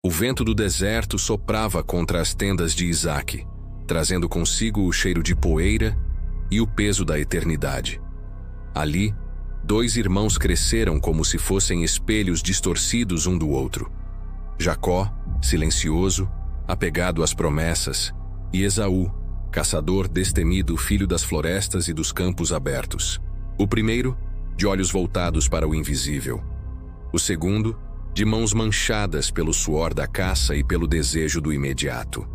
O vento do deserto soprava contra as tendas de Isaque, trazendo consigo o cheiro de poeira e o peso da eternidade. Ali, dois irmãos cresceram como se fossem espelhos distorcidos um do outro. Jacó, silencioso, apegado às promessas, e Esaú, caçador destemido, filho das florestas e dos campos abertos. O primeiro, de olhos voltados para o invisível. O segundo, de mãos manchadas pelo suor da caça e pelo desejo do imediato.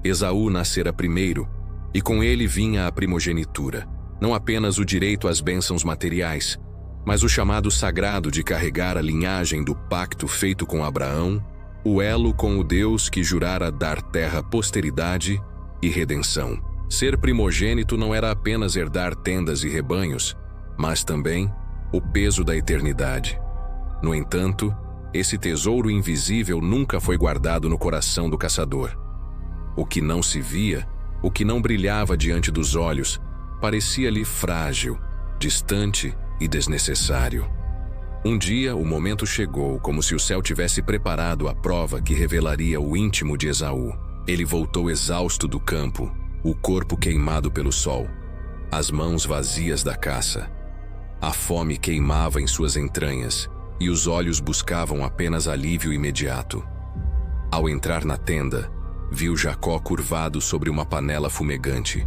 Esaú nascera primeiro, e com ele vinha a primogenitura, não apenas o direito às bênçãos materiais, mas o chamado sagrado de carregar a linhagem do pacto feito com Abraão, o elo com o Deus que jurara dar terra, posteridade e redenção. Ser primogênito não era apenas herdar tendas e rebanhos, mas também o peso da eternidade. No entanto, esse tesouro invisível nunca foi guardado no coração do caçador. O que não se via, o que não brilhava diante dos olhos, parecia-lhe frágil, distante e desnecessário. Um dia, o momento chegou, como se o céu tivesse preparado a prova que revelaria o íntimo de Esaú. Ele voltou exausto do campo, o corpo queimado pelo sol, as mãos vazias da caça. A fome queimava em suas entranhas, e os olhos buscavam apenas alívio imediato. Ao entrar na tenda, viu Jacó curvado sobre uma panela fumegante,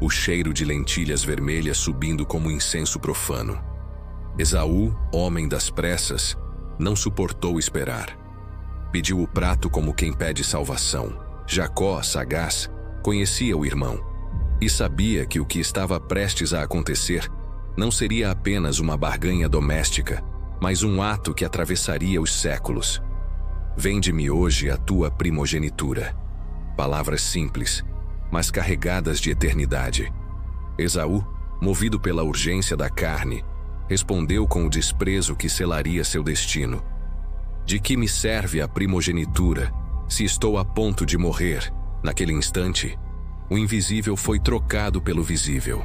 o cheiro de lentilhas vermelhas subindo como incenso profano. Esaú, homem das pressas, não suportou esperar. Pediu o prato como quem pede salvação. Jacó, sagaz, conhecia o irmão e sabia que o que estava prestes a acontecer não seria apenas uma barganha doméstica, mas um ato que atravessaria os séculos. Vende-me hoje a tua primogenitura. Palavras simples, mas carregadas de eternidade. Esaú, movido pela urgência da carne, respondeu com o desprezo que selaria seu destino. De que me serve a primogenitura, se estou a ponto de morrer? Naquele instante, o invisível foi trocado pelo visível.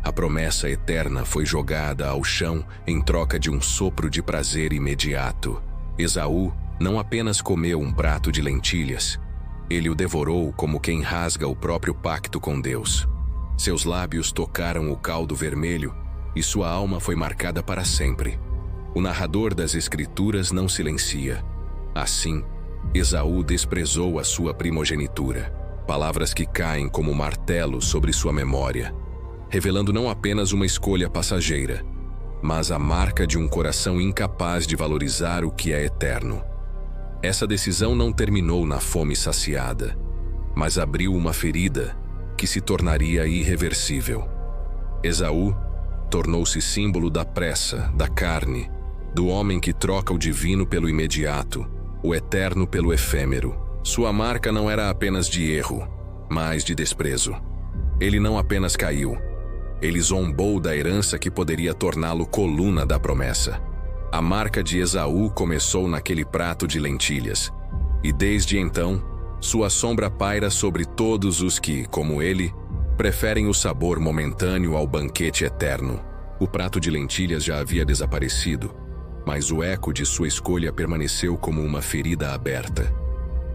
A promessa eterna foi jogada ao chão em troca de um sopro de prazer imediato. Esaú não apenas comeu um prato de lentilhas, ele o devorou como quem rasga o próprio pacto com Deus. Seus lábios tocaram o caldo vermelho e sua alma foi marcada para sempre. O narrador das Escrituras não silencia. Assim, Esaú desprezou a sua primogenitura. Palavras que caem como martelo sobre sua memória, revelando não apenas uma escolha passageira, mas a marca de um coração incapaz de valorizar o que é eterno. Essa decisão não terminou na fome saciada, mas abriu uma ferida que se tornaria irreversível. Esaú tornou-se símbolo da pressa, da carne, do homem que troca o divino pelo imediato, o eterno pelo efêmero. Sua marca não era apenas de erro, mas de desprezo. Ele não apenas caiu, ele zombou da herança que poderia torná-lo coluna da promessa. A marca de Esaú começou naquele prato de lentilhas, e desde então, sua sombra paira sobre todos os que, como ele, preferem o sabor momentâneo ao banquete eterno. O prato de lentilhas já havia desaparecido, mas o eco de sua escolha permaneceu como uma ferida aberta.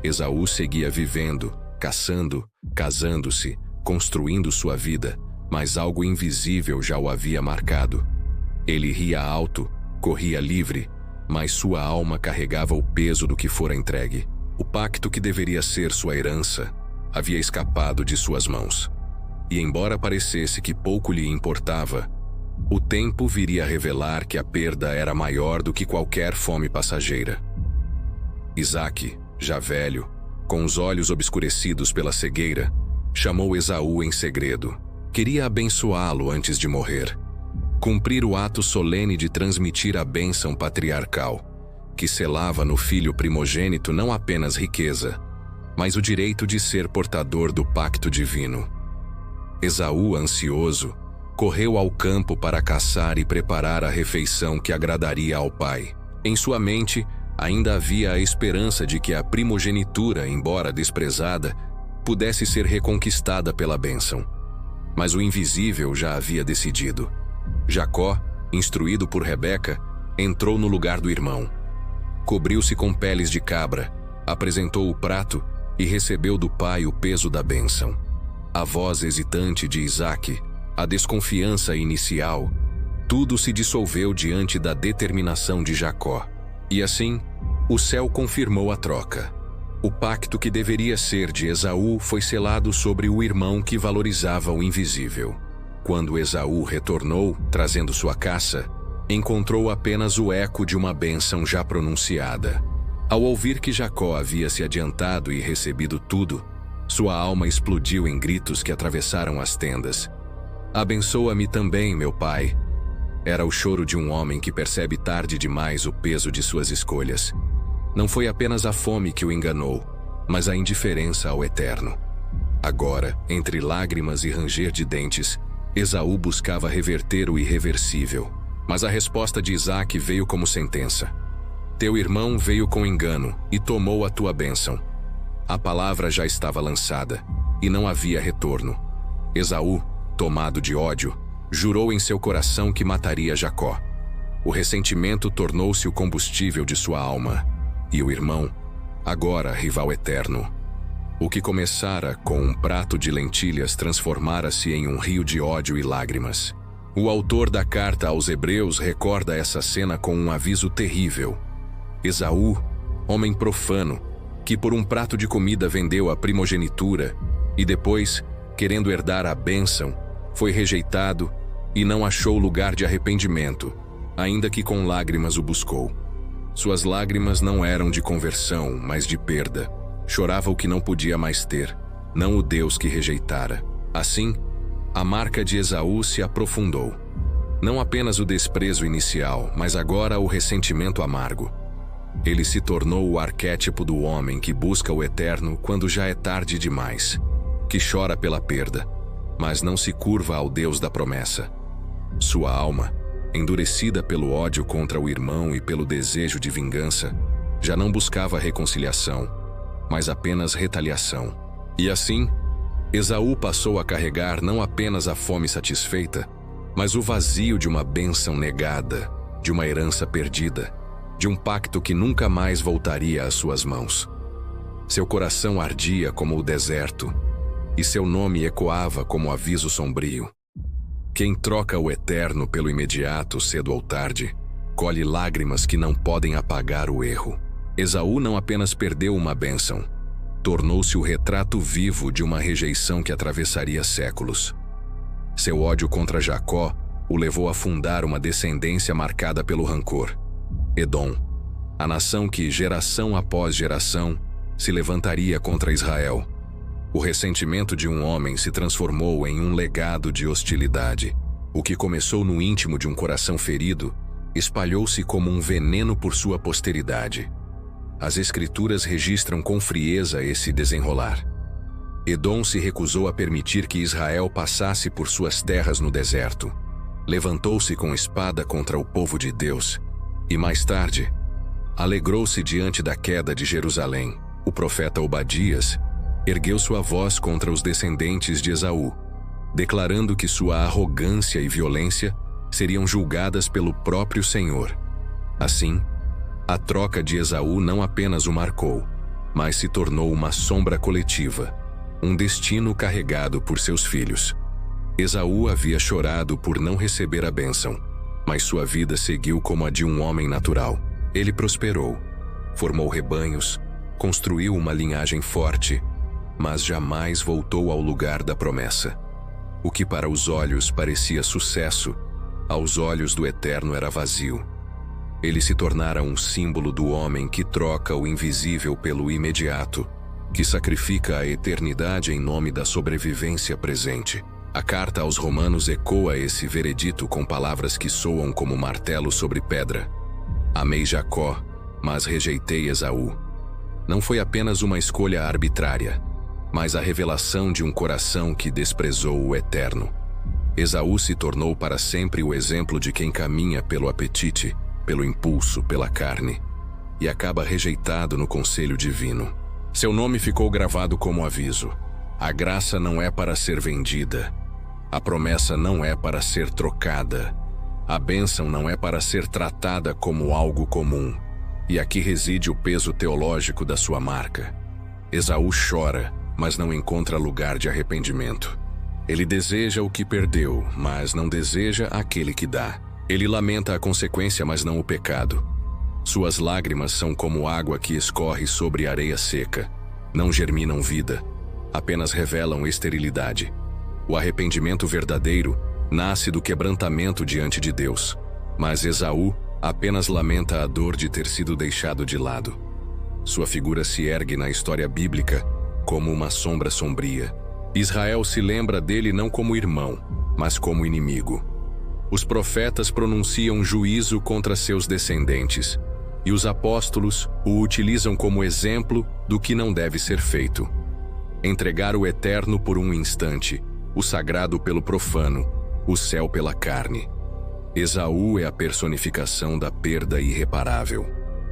Esaú seguia vivendo, caçando, casando-se, construindo sua vida, mas algo invisível já o havia marcado. Ele ria alto, corria livre, mas sua alma carregava o peso do que fora entregue. O pacto que deveria ser sua herança havia escapado de suas mãos. E embora parecesse que pouco lhe importava, o tempo viria a revelar que a perda era maior do que qualquer fome passageira. Isaque, já velho, com os olhos obscurecidos pela cegueira, chamou Esaú em segredo. Queria abençoá-lo antes de morrer. Cumprir o ato solene de transmitir a bênção patriarcal, que selava no filho primogênito não apenas riqueza, mas o direito de ser portador do pacto divino. Esaú, ansioso, correu ao campo para caçar e preparar a refeição que agradaria ao pai. Em sua mente, ainda havia a esperança de que a primogenitura, embora desprezada, pudesse ser reconquistada pela bênção. Mas o invisível já havia decidido. Jacó, instruído por Rebeca, entrou no lugar do irmão. Cobriu-se com peles de cabra apresentou o prato e recebeu do pai o peso da bênção. A voz hesitante de Isaque, a desconfiança inicial, tudo se dissolveu diante da determinação de Jacó. E assim, o céu confirmou a troca. O pacto que deveria ser de Esaú foi selado sobre o irmão que valorizava o invisível. Quando Esaú retornou, trazendo sua caça, encontrou apenas o eco de uma bênção já pronunciada. Ao ouvir que Jacó havia se adiantado e recebido tudo, sua alma explodiu em gritos que atravessaram as tendas. Abençoa-me também, meu pai. Era o choro de um homem que percebe tarde demais o peso de suas escolhas. Não foi apenas a fome que o enganou, mas a indiferença ao eterno. Agora, entre lágrimas e ranger de dentes, Esaú buscava reverter o irreversível. Mas a resposta de Isaque veio como sentença. Teu irmão veio com engano e tomou a tua bênção. A palavra já estava lançada, e não havia retorno. Esaú, tomado de ódio, jurou em seu coração que mataria Jacó. O ressentimento tornou-se o combustível de sua alma, e o irmão, agora rival eterno. O que começara com um prato de lentilhas transformara-se em um rio de ódio e lágrimas. O autor da carta aos Hebreus recorda essa cena com um aviso terrível. Esaú, homem profano, que por um prato de comida vendeu a primogenitura e depois, querendo herdar a bênção, foi rejeitado e não achou lugar de arrependimento, ainda que com lágrimas o buscou. Suas lágrimas não eram de conversão, mas de perda. Chorava o que não podia mais ter, não o Deus que rejeitara. Assim, a marca de Esaú se aprofundou. Não apenas o desprezo inicial, mas agora o ressentimento amargo. Ele se tornou o arquétipo do homem que busca o eterno quando já é tarde demais, que chora pela perda, mas não se curva ao Deus da promessa. Sua alma, endurecida pelo ódio contra o irmão e pelo desejo de vingança, já não buscava reconciliação, mas apenas retaliação. E assim, Esaú passou a carregar não apenas a fome satisfeita, mas o vazio de uma bênção negada, de uma herança perdida, de um pacto que nunca mais voltaria às suas mãos. Seu coração ardia como o deserto, e seu nome ecoava como aviso sombrio. Quem troca o eterno pelo imediato, cedo ou tarde, colhe lágrimas que não podem apagar o erro. Esaú não apenas perdeu uma bênção, tornou-se o retrato vivo de uma rejeição que atravessaria séculos. Seu ódio contra Jacó o levou a fundar uma descendência marcada pelo rancor. Edom, a nação que, geração após geração, se levantaria contra Israel. O ressentimento de um homem se transformou em um legado de hostilidade. O que começou no íntimo de um coração ferido, espalhou-se como um veneno por sua posteridade. As escrituras registram com frieza esse desenrolar. Edom se recusou a permitir que Israel passasse por suas terras no deserto. Levantou-se com espada contra o povo de Deus. E mais tarde, alegrou-se diante da queda de Jerusalém. O profeta Obadias ergueu sua voz contra os descendentes de Esaú, declarando que sua arrogância e violência seriam julgadas pelo próprio Senhor. Assim, a troca de Esaú não apenas o marcou, mas se tornou uma sombra coletiva, um destino carregado por seus filhos. Esaú havia chorado por não receber a bênção, mas sua vida seguiu como a de um homem natural. Ele prosperou, formou rebanhos, construiu uma linhagem forte, mas jamais voltou ao lugar da promessa. O que para os olhos parecia sucesso, aos olhos do Eterno era vazio. Ele se tornara um símbolo do homem que troca o invisível pelo imediato, que sacrifica a eternidade em nome da sobrevivência presente. A carta aos Romanos ecoa esse veredito com palavras que soam como martelo sobre pedra. Amei Jacó, mas rejeitei Esaú. Não foi apenas uma escolha arbitrária, mas a revelação de um coração que desprezou o eterno. Esaú se tornou para sempre o exemplo de quem caminha pelo apetite, pelo impulso, pela carne, e acaba rejeitado no conselho divino. Seu nome ficou gravado como aviso. A graça não é para ser vendida. A promessa não é para ser trocada. A bênção não é para ser tratada como algo comum. E aqui reside o peso teológico da sua marca. Esaú chora, mas não encontra lugar de arrependimento. Ele deseja o que perdeu, mas não deseja aquele que dá. Ele lamenta a consequência, mas não o pecado. Suas lágrimas são como água que escorre sobre areia seca. Não germinam vida, apenas revelam esterilidade. O arrependimento verdadeiro nasce do quebrantamento diante de Deus. Mas Esaú apenas lamenta a dor de ter sido deixado de lado. Sua figura se ergue na história bíblica como uma sombra sombria. Israel se lembra dele não como irmão, mas como inimigo. Os profetas pronunciam juízo contra seus descendentes, e os apóstolos o utilizam como exemplo do que não deve ser feito. Entregar o eterno por um instante, o sagrado pelo profano, o céu pela carne. Esaú é a personificação da perda irreparável.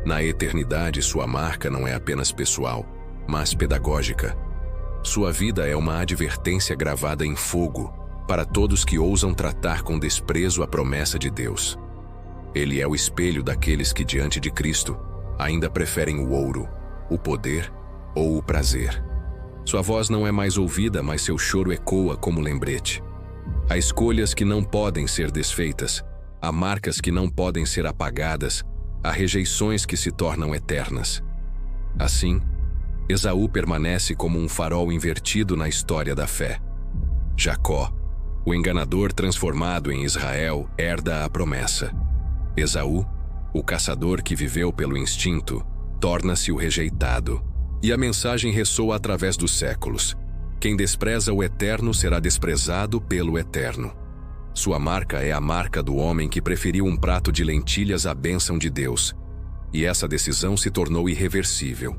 Na eternidade, sua marca não é apenas pessoal, mas pedagógica. Sua vida é uma advertência gravada em fogo para todos que ousam tratar com desprezo a promessa de Deus. Ele é o espelho daqueles que, diante de Cristo, ainda preferem o ouro, o poder ou o prazer. Sua voz não é mais ouvida, mas seu choro ecoa como lembrete. Há escolhas que não podem ser desfeitas, há marcas que não podem ser apagadas, há rejeições que se tornam eternas. Assim, Esaú permanece como um farol invertido na história da fé. Jacó, o enganador transformado em Israel, herda a promessa. Esaú, o caçador que viveu pelo instinto, torna-se o rejeitado. E a mensagem ressoa através dos séculos. Quem despreza o eterno será desprezado pelo eterno. Sua marca é a marca do homem que preferiu um prato de lentilhas à bênção de Deus. E essa decisão se tornou irreversível.